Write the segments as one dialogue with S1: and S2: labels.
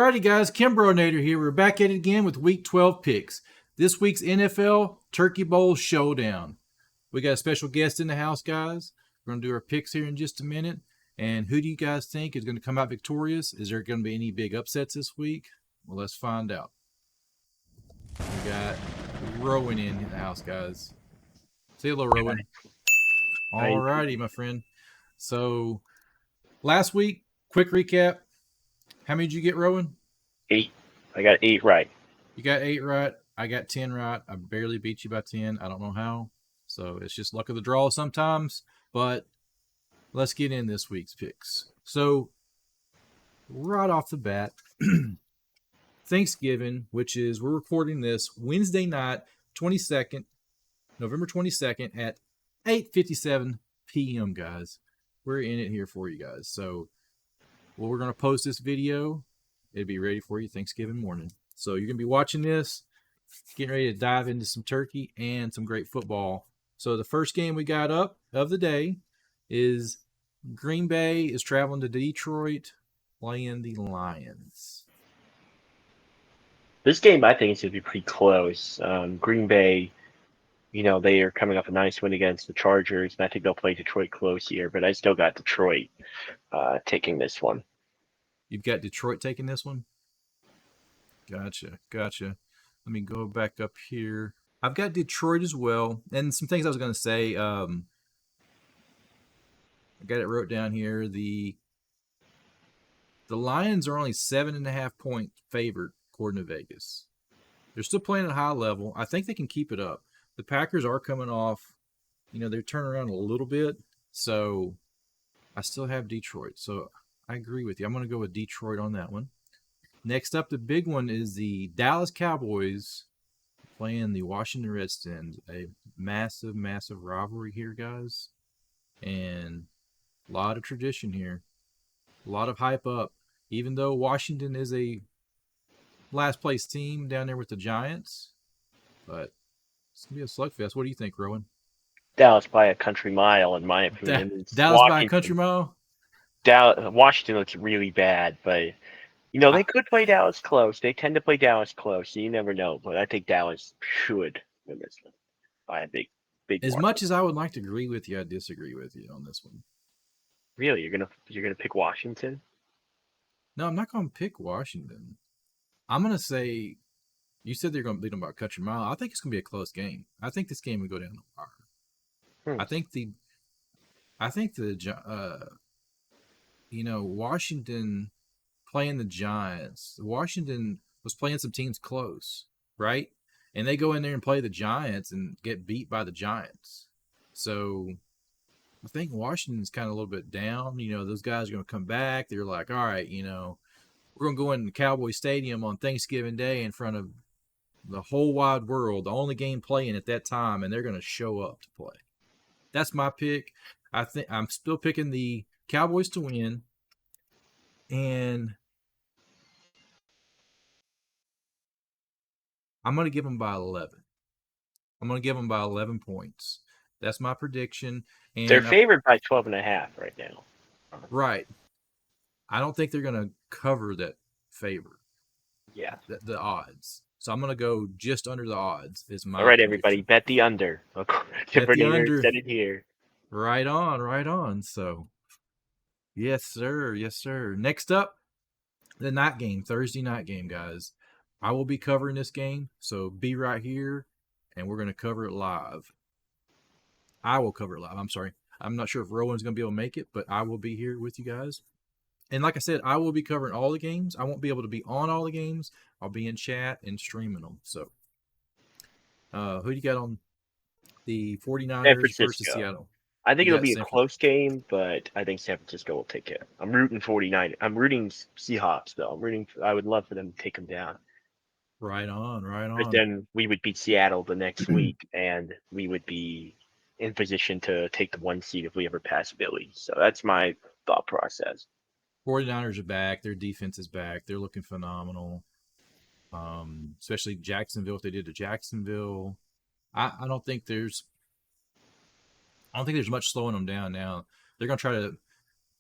S1: righty, guys. KimbroNator here. We're back at it again with Week 12 picks. This week's NFL Turkey Bowl Showdown. We got a special guest in the house, guys. We're going to do our picks here in just a minute. And who do you guys think is going to come out victorious? Is there going to be any big upsets this week? Well, let's find out. We got Rowan in the house, guys. Say hello, Rowan. All righty, my friend. So, last week, quick recap. How many did you get, Rowan?
S2: 8. I got 8 right.
S1: You got 8 right. I got 10 right. I barely beat you by 10. I don't know how. So, it's just luck of the draw sometimes. But let's get in this week's picks. So, right off the bat, Thanksgiving, which is, we're recording this Wednesday night, November 22nd at 8:57 p.m., guys. We're in it here for you guys. So, we're going to post this video. It'll be ready for you Thanksgiving morning. So, you're going to be watching this, getting ready to dive into some turkey and some great football. So, the first game we got up of the day is Green Bay is traveling to Detroit, playing the Lions.
S2: This game, I think, is going to be pretty close. Green Bay, they are coming off a nice win against the Chargers, and I think they'll play Detroit close here, but I still got Detroit taking this one.
S1: You've got Detroit taking this one? Gotcha. Let me go back up here. I've got Detroit as well, and some things I was going to say. I got it wrote down here. The Lions are only 7.5 point favorite according to Vegas. They're still playing at a high level. I think they can keep it up. The Packers are coming off, they're turning around a little bit. So I still have Detroit. So I agree with you. I'm going to go with Detroit on that one. Next up, the big one is the Dallas Cowboys playing the Washington Redskins. A massive, massive rivalry here, guys. And a lot of tradition here. A lot of hype up. Even though Washington is a last place team down there with the Giants. But it's going to be a slugfest. What do you think, Rowan?
S2: Dallas by a country mile, in my opinion.
S1: Dallas by a country mile?
S2: Washington looks really bad, but, they could play Dallas close. They tend to play Dallas close, so you never know. But I think Dallas should win this one by a big
S1: As
S2: margin.
S1: much as I would like to agree with you, I disagree with you on this one.
S2: Really? You're gonna pick Washington?
S1: No, I'm not going to pick Washington. I'm going to say, you said they're going to beat them by a country mile. I think it's going to be a close game. I think this game will go down the wire. I think Washington playing the Giants. Washington was playing some teams close, right? And they go in there and play the Giants and get beat by the Giants. So I think Washington's kind of a little bit down. Those guys are going to come back. They're like, all right, we're going to go in the Cowboy Stadium on Thanksgiving Day in front of the whole wide world, the only game playing at that time, and they're going to show up to play. That's my pick. I think I'm still picking the Cowboys to win, and I'm going to give them by 11. I'm going to give them by 11 points. That's my prediction. And
S2: they're favored by 12.5 right now.
S1: Right. I don't think they're going to cover that favor.
S2: Yeah.
S1: The odds. So I'm going to go just under the odds. All
S2: right, prediction. Everybody, bet the under.
S1: KimbroNator
S2: said it here.
S1: Right on. So, yes, sir. Next up, the night game, Thursday night game, guys. I will be covering this game, so be right here, and we're going to cover it live. I will cover it live. I'm sorry. I'm not sure if Rowan's going to be able to make it, but I will be here with you guys. And like I said, I will be covering all the games. I won't be able to be on all the games. I'll be in chat and streaming them. So, who do you got on the 49ers versus Seattle?
S2: I think it'll be a close game, but I think San Francisco will take it. I'm rooting 49. I'm rooting Seahawks, though. I would love for them to take them down.
S1: Right on.
S2: But then we would beat Seattle the next week, and we would be in position to take the 1 seed if we ever pass Philly. So that's my thought process.
S1: 49ers are back. Their defense is back. They're looking phenomenal. Especially Jacksonville, what they did to Jacksonville. I don't think there's much slowing them down now. They're going to try to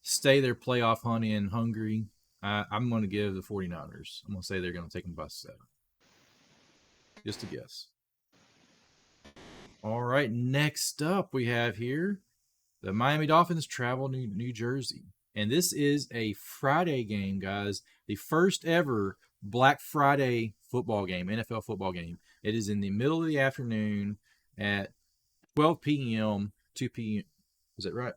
S1: stay their playoff hunt in hungry. I'm going to give the 49ers. I'm going to say they're going to take them by 7. Just a guess. All right, next up we have here the Miami Dolphins travel to New Jersey. And this is a Friday game, guys. The first ever Black Friday football game, NFL football game. It is in the middle of the afternoon at 12 p.m., 2 p.m. Is that right?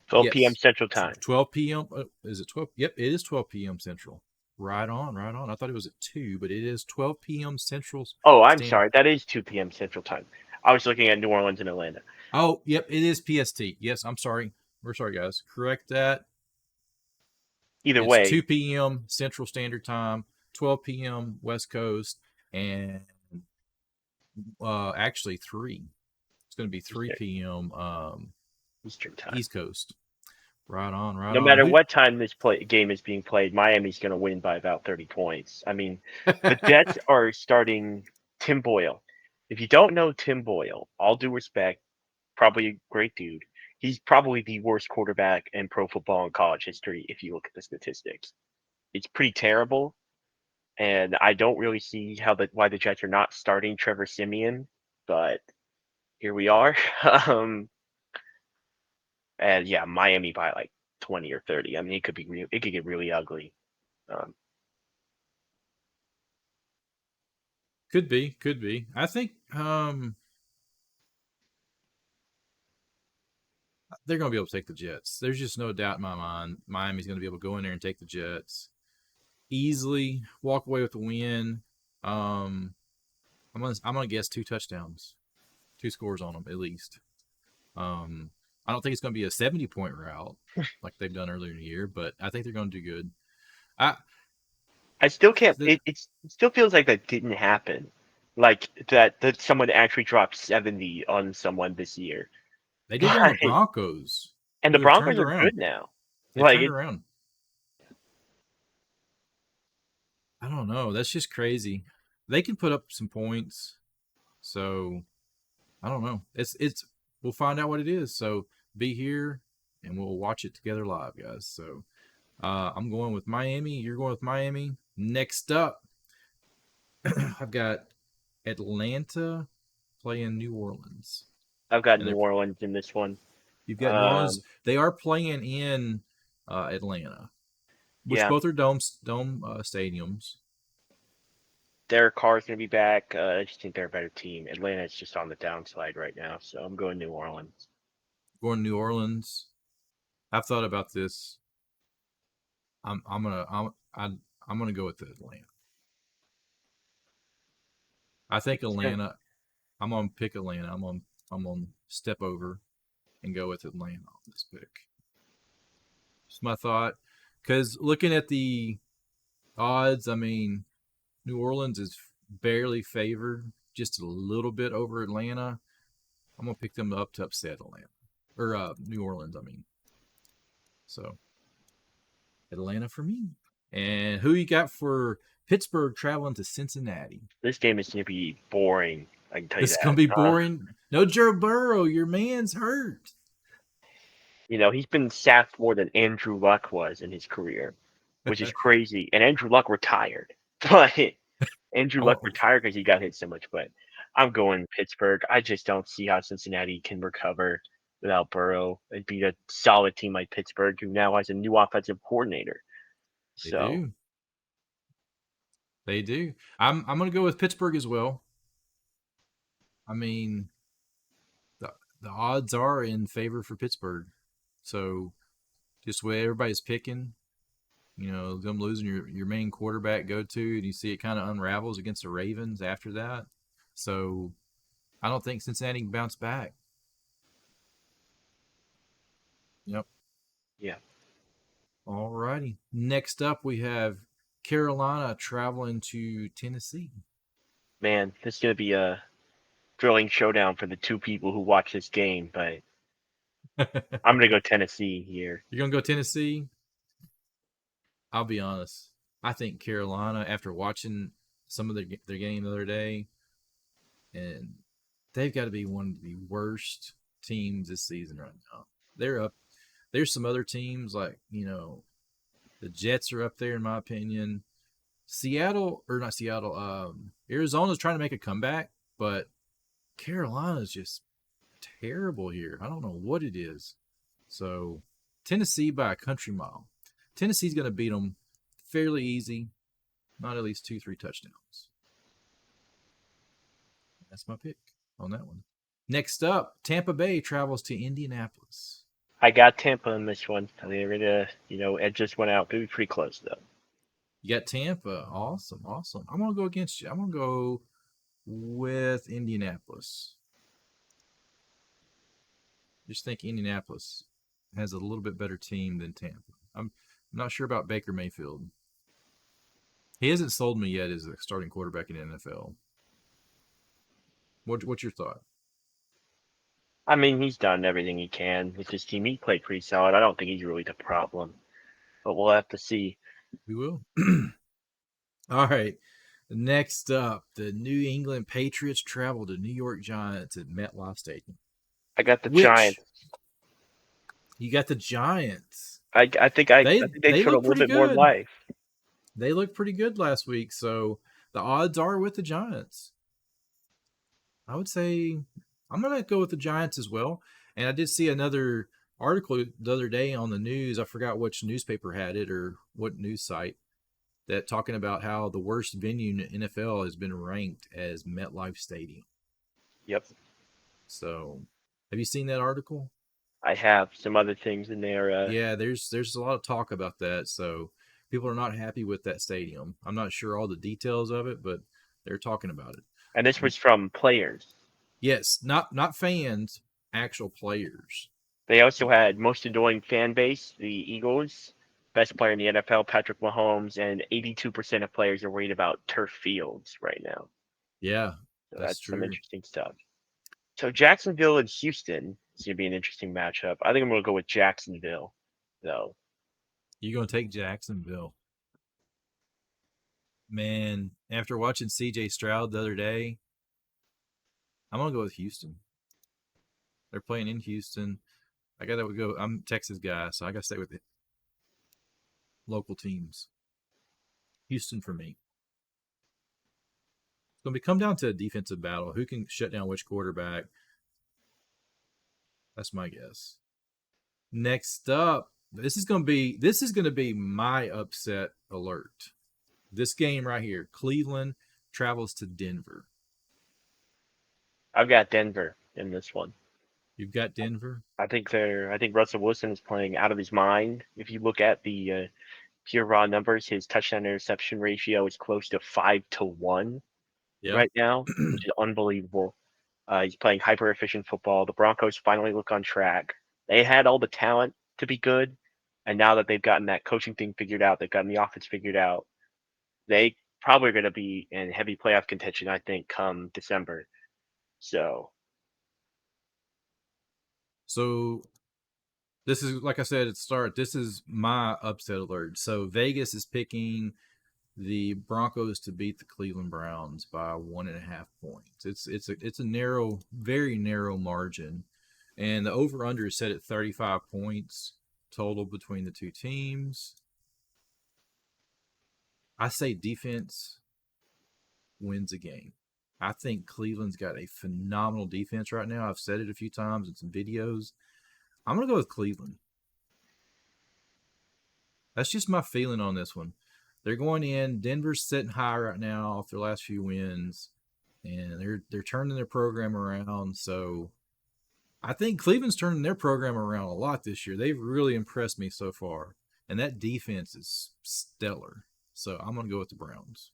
S2: 12 p.m.
S1: Yes.
S2: Central Time.
S1: 12 p.m. Is it 12? Yep, it is 12 p.m. Central. Right on, right on. I thought it was at 2, but it is 12 p.m. Central
S2: Oh, I'm
S1: Standard.
S2: sorry. That is 2 p.m. Central Time. I was looking at New Orleans and Atlanta.
S1: Oh, yep, it is PST. Yes, I'm sorry. We're sorry, guys. Correct that.
S2: Either
S1: It's
S2: way,
S1: 2 p.m. Central Standard Time, 12 p.m. West Coast, and actually 3. It's going to be 3 p.m.
S2: Eastern Time.
S1: East Coast. Right on, right
S2: No
S1: on.
S2: matter what time this game is being played, Miami's going to win by about 30 points. I mean, the Jets are starting Tim Boyle. If you don't know Tim Boyle, all due respect, probably a great dude. He's probably the worst quarterback in pro football and college history if you look at the statistics. It's pretty terrible, and I don't really see why the Jets are not starting Trevor Siemian, but here we are. And yeah, Miami by like 20 or 30. I mean, it could get really ugly. Um,
S1: Could be, could be. I think they're going to be able to take the Jets. There's just no doubt in my mind. Miami's going to be able to go in there and take the Jets easily, walk away with the win. I'm gonna guess 2 touchdowns, 2 scores on them at least. I don't think it's going to be a 70-point route like they've done earlier in the year, but I think they're going to do good. I
S2: I still can't.
S1: the,
S2: It still feels like that didn't happen. Like that someone actually dropped 70 on someone this year.
S1: they did it on the
S2: But
S1: Broncos,
S2: and the
S1: who have
S2: Broncos
S1: turned
S2: are
S1: around.
S2: good now.
S1: They've
S2: Like
S1: turned
S2: it,
S1: around. I don't know. That's just crazy. They can put up some points, so I don't know. It's we'll find out what it is. So be here and we'll watch it together live, guys. So I'm going with Miami. You're going with Miami. Next up, I've got Atlanta playing New Orleans,
S2: I've got
S1: and
S2: New Orleans in this one.
S1: you've got New Orleans.
S2: Um,
S1: They are playing in Atlanta, which
S2: yeah,
S1: both are dome stadiums.
S2: Derek Carr's gonna be back. I just think they're a better team. Atlanta's just on the downside right now, so I'm going New Orleans.
S1: Going to New Orleans. I've thought about this. I'm gonna I'm gonna go with Atlanta. I think Atlanta. I'm gonna pick Atlanta. I'm gonna step over and go with Atlanta on this pick. Just my thought. Because looking at the odds, I mean, New Orleans is barely favored, just a little bit over Atlanta. I'm gonna pick them up to upset Atlanta or New Orleans. I mean, so Atlanta for me. And who you got for Pittsburgh traveling to Cincinnati?
S2: This game is gonna be boring. I can tell you
S1: This is gonna
S2: that.
S1: be boring. No Joe Burrow. Your man's hurt.
S2: He's been sacked more than Andrew Luck was in his career, which is crazy. And Andrew Luck retired, but Andrew Luck
S1: Oh,
S2: retired because he got hit so much. But I'm going Pittsburgh. I just don't see how Cincinnati can recover without Burrow and beat a solid team like Pittsburgh, who now has a new offensive coordinator.
S1: they
S2: So
S1: do. They do. I'm gonna go with Pittsburgh as well. I mean, the the odds are in favor for Pittsburgh. So just what everybody's picking, them losing your main quarterback go to, and you see it kind of unravels against the Ravens after that. So I don't think Cincinnati can bounce back. Yep.
S2: yeah,
S1: All righty. Next up, we have Carolina traveling to Tennessee.
S2: man, this is gonna be a thrilling showdown for the two people who watch this game. But I'm gonna go Tennessee here.
S1: You're gonna go Tennessee. I'll be honest. I think Carolina, after watching some of their game the other day, and they've got to be one of the worst teams this season right now. They're up. There's some other teams like The Jets are up there, in my opinion. Seattle, or not Seattle, Arizona's trying to make a comeback, but Carolina's just terrible here. I don't know what it is. So, Tennessee by a country mile. Tennessee's going to beat them fairly easy, not at least 2-3 touchdowns. That's my pick on that one. Next up, Tampa Bay travels to Indianapolis.
S2: I got Tampa in this one. I mean, they're gonna, Ed just went out. It'll be pretty close though.
S1: You got Tampa. Awesome. I'm going to go against you. I'm going to go with Indianapolis. Just think Indianapolis has a little bit better team than Tampa. I'm not sure about Baker Mayfield. He hasn't sold me yet as a starting quarterback in the NFL. What's your thought?
S2: I mean, he's done everything he can with his team. He played pretty solid. I don't think he's really the problem, but we'll have to see.
S1: We will. All right. Next up, the New England Patriots travel to New York Giants at MetLife Stadium.
S2: I got the Giants.
S1: You got the Giants.
S2: I think they showed a little bit more life.
S1: They looked pretty good last week, so the odds are with the Giants. I would say I'm going to go with the Giants as well. And I did see another article the other day on the news. I forgot which newspaper had it or what news site, that talking about how the worst venue in the NFL has been ranked as MetLife Stadium.
S2: Yep.
S1: So, have you seen that article?
S2: I have some other things in there.
S1: Yeah, there's a lot of talk about that. So, people are not happy with that stadium. I'm not sure all the details of it, but they're talking about it.
S2: And this was from players.
S1: Yes, not fans, actual players.
S2: They also had most annoying fan base, the Eagles, best player in the NFL, Patrick Mahomes, and 82% of players are worried about turf fields right now.
S1: Yeah,
S2: so that's
S1: true.
S2: Some interesting stuff. So Jacksonville and Houston is going to be an interesting matchup. I think I'm going to go with Jacksonville, though.
S1: You're going to take Jacksonville. Man, after watching C.J. Stroud the other day, I'm going to go with Houston. They're playing in Houston. I got to go. I'm a Texas guy, so I got to stay with the local teams. Houston for me. It's going to come down to a defensive battle. Who can shut down which quarterback? That's my guess. Next up, this is going to be my upset alert. This game right here, Cleveland travels to Denver.
S2: I've got Denver in this one.
S1: You've got Denver?
S2: I think Russell Wilson is playing out of his mind. If you look at the pure raw numbers, his touchdown interception ratio is close to 5-1 right now, which is unbelievable. He's playing hyper efficient football. The Broncos finally look on track. They had all the talent to be good, and now that they've gotten that coaching thing figured out, they've gotten the offense figured out, they probably are going to be in heavy playoff contention, I think, come December. So
S1: this is, like I said at the start, this is my upset alert. So Vegas is picking the Broncos to beat the Cleveland Browns by 1.5 points. It's a narrow, very narrow margin, and the over/under is set at 35 points total between the two teams. I say defense wins a game. I think Cleveland's got a phenomenal defense right now. I've said it a few times in some videos. I'm going to go with Cleveland. That's just my feeling on this one. They're going in. Denver's sitting high right now off their last few wins, and they're turning their program around. So I think Cleveland's turning their program around a lot this year. They've really impressed me so far, and that defense is stellar. So I'm going to go with the Browns.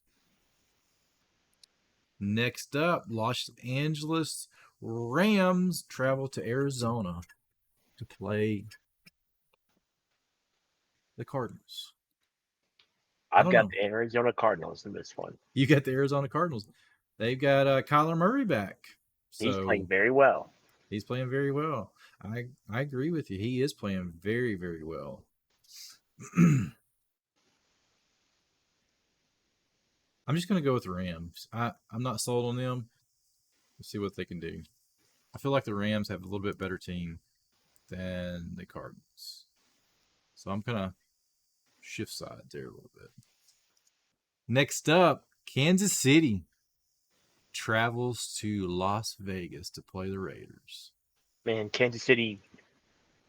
S1: Next up, Los Angeles Rams travel to Arizona to play the Cardinals.
S2: I've got the Arizona Cardinals in this one.
S1: You got the Arizona Cardinals. They've got Kyler Murray back. So
S2: he's playing very well.
S1: He's playing very well. I agree with you. He is playing very, very well. I'm just going to go with the Rams. I'm not sold on them. Let's see what they can do. I feel like the Rams have a little bit better team than the Cardinals. So I'm going to shift sides there a little bit. Next up, Kansas City travels to Las Vegas to play the Raiders.
S2: Man, Kansas City.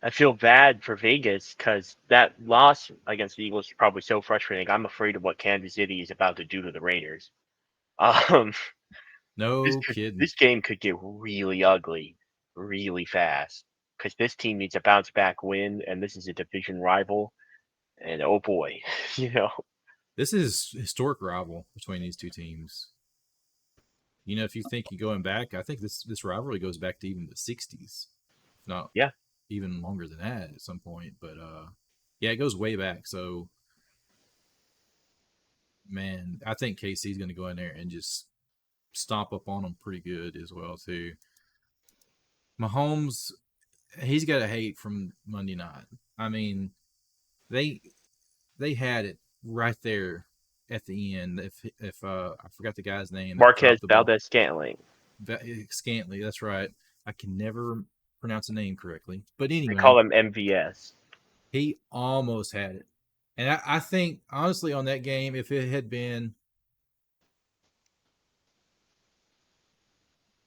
S2: I feel bad for Vegas because that loss against the Eagles is probably so frustrating. I'm afraid of what Kansas City is about to do to the Raiders. Um, this
S1: No kidding.
S2: this game could get really ugly, really fast because this team needs a bounce back win, and this is a division rival. And oh boy, you know,
S1: This is a historic rival between these two teams. You know, if you think you're going back, I think this rivalry goes back to even the 60s, if not
S2: yeah,
S1: even longer than that at some point. But yeah, it goes way back. So, man, I think KC's going to go in there and just stomp up on them pretty good as well too. Mahomes, he's got to hate from Monday night. I mean, they they had it right there at the end. If I forgot the guy's name that
S2: Marquez
S1: dropped the ball,
S2: Valdez-Scantling.
S1: Scantley. That's right. I can never pronounce the name correctly. But
S2: They
S1: anyway,
S2: call him MVS.
S1: he almost had it. And I think, honestly, on that game, if it had been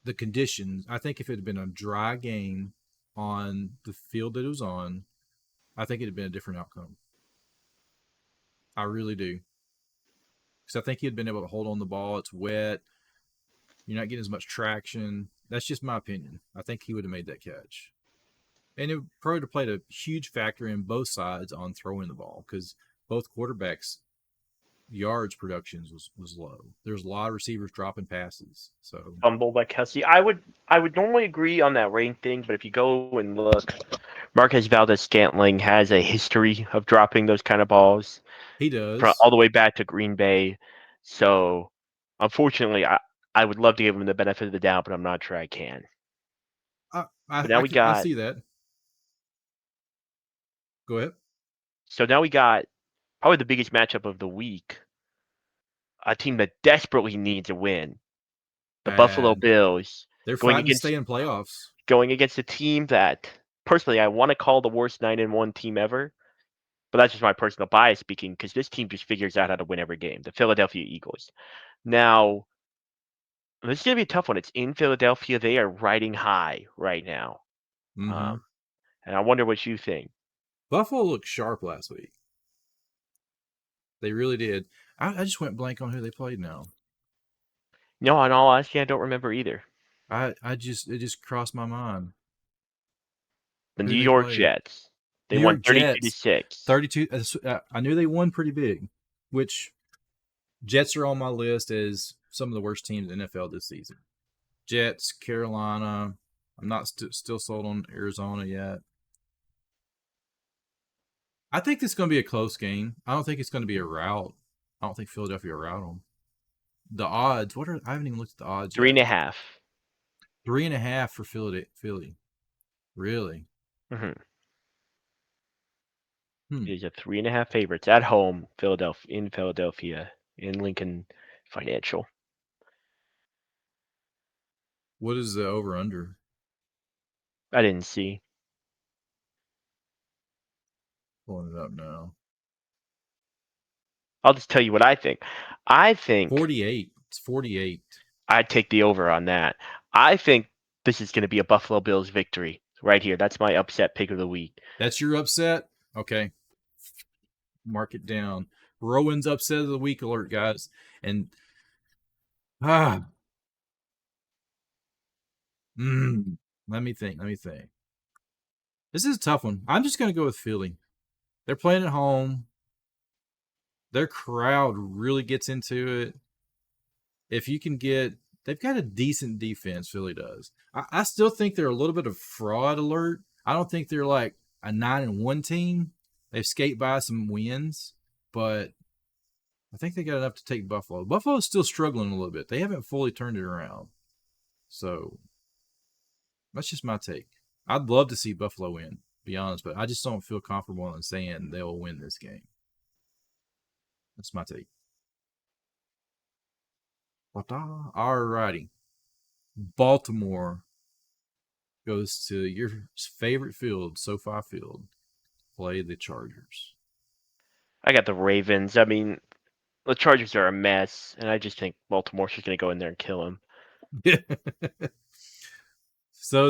S1: the conditions, I think if it had been a dry game on the field that it was on, I think it had been a different outcome. I really do. Because I think he'd been able to hold on the ball. It's wet. You're not getting as much traction. That's just my opinion. I think he would have made that catch. And it probably would have played a huge factor in both sides on throwing the ball because both quarterbacks' yards productions was low. There's a lot of receivers dropping passes. So
S2: Fumble by Kelsey. I would normally agree on that rain thing, but if you go and look, Marquez Valdez-Scantling has a history of dropping those kind of balls
S1: he
S2: from
S1: does.
S2: all the way back to Green Bay. So, unfortunately, I would love to give him the benefit of the doubt, but I'm not sure I can. But now
S1: I see that. Go ahead.
S2: now we got probably the biggest matchup of the week. A team that desperately needs a win. The Buffalo
S1: And
S2: Bills
S1: they're
S2: going
S1: fighting to
S2: against
S1: stay in playoffs.
S2: a team that personally I want to call the worst 9-1 team ever. But that's just my personal bias speaking, because this team just figures out how to win every game. The Philadelphia Eagles. Now, this is gonna be a tough one. It's in Philadelphia. They are riding high right now.
S1: Mm-hmm.
S2: Um, and I wonder what you think.
S1: Buffalo looked sharp last week. They really did. I just went blank on who they played now.
S2: No, in all honesty, I don't remember either.
S1: It just crossed my mind.
S2: The
S1: Who
S2: New
S1: they
S2: York
S1: played?
S2: Jets. They
S1: New
S2: won
S1: York
S2: 32 to
S1: Jets,
S2: 6.
S1: 32. I knew they won pretty big, which Jets are on my list as some of the worst teams in the NFL this season. Jets, Carolina. I'm not still sold on Arizona yet. I think this is going to be a close game. I don't think it's going to be a rout. I don't think Philadelphia will rout them. The odds, what are, I haven't even looked at the odds
S2: Three
S1: yet.
S2: and a half.
S1: 3.5 for Philly. Really?
S2: Mm-hmm.
S1: Hmm.
S2: It is a 3.5 favorites at home, Philadelphia, in Lincoln Financial.
S1: What is the over under?
S2: I didn't see.
S1: Pulling it up now.
S2: I'll just tell you what I think. I think
S1: 48. It's 48.
S2: I'd take the over on that. I think this is going to be a Buffalo Bills victory right here. That's my upset pick of the week.
S1: That's your upset? Okay. Mark it down. Rowan's upset of the week alert, guys. And ah, let me think. This is a tough one. I'm just going to go with Philly. They're playing at home. Their crowd really gets into it. If you can get, they've got a decent defense, Philly does. I still think they're a little bit of fraud alert. I don't think they're like a 9-1 team. They've skate by some wins, but I think they got enough to take Buffalo. Buffalo's still struggling a little bit. They haven't fully turned it around. So that's just my take. I'd love to see Buffalo win, be honest, but I just don't feel comfortable in saying they'll win this game. That's my take. All righty. Baltimore goes to your favorite field, SoFi Field, play the Chargers.
S2: I got the Ravens. I mean, the Chargers are a mess, and I just think Baltimore's just going to go in there and kill them.
S1: So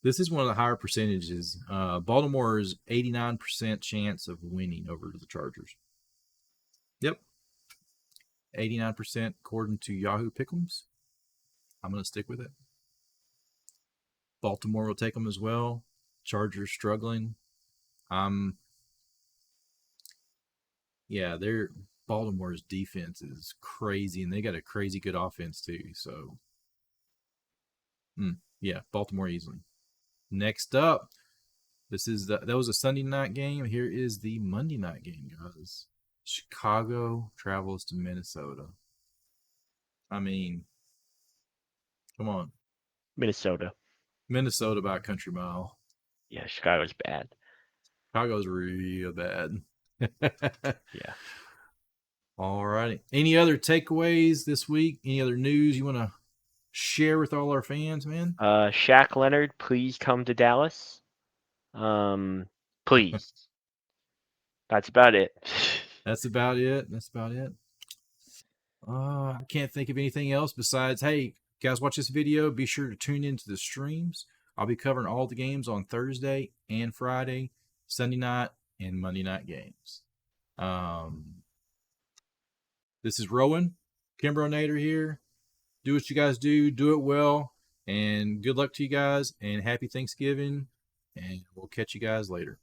S1: this is one of the higher percentages. Baltimore's 89% chance of winning over the Chargers. Yep. 89% according to Yahoo Pick'ems. I'm going to stick with it. Baltimore will take them as well. Chargers struggling. Yeah, Baltimore's defense is crazy, and they got a crazy good offense too. So, yeah, Baltimore easily. Next up, that was a Sunday night game. Here is the Monday night game, guys. Chicago travels to Minnesota. I mean, come on,
S2: Minnesota.
S1: Minnesota by a country mile.
S2: Yeah, Chicago's bad.
S1: Chicago's real bad.
S2: Yeah.
S1: All righty. Any other takeaways this week? Any other news you want to share with all our fans, man?
S2: Shaq Leonard, please come to Dallas. Please. That's about it.
S1: That's about it. I can't think of anything else besides, hey, guys, watch this video. Be sure to tune into the streams. I'll be covering all the games on Thursday and Friday, Sunday night, and Monday night games. This is Rowan, KimbroNator here. Do what you guys do it well, and good luck to you guys, and happy Thanksgiving, and we'll catch you guys later.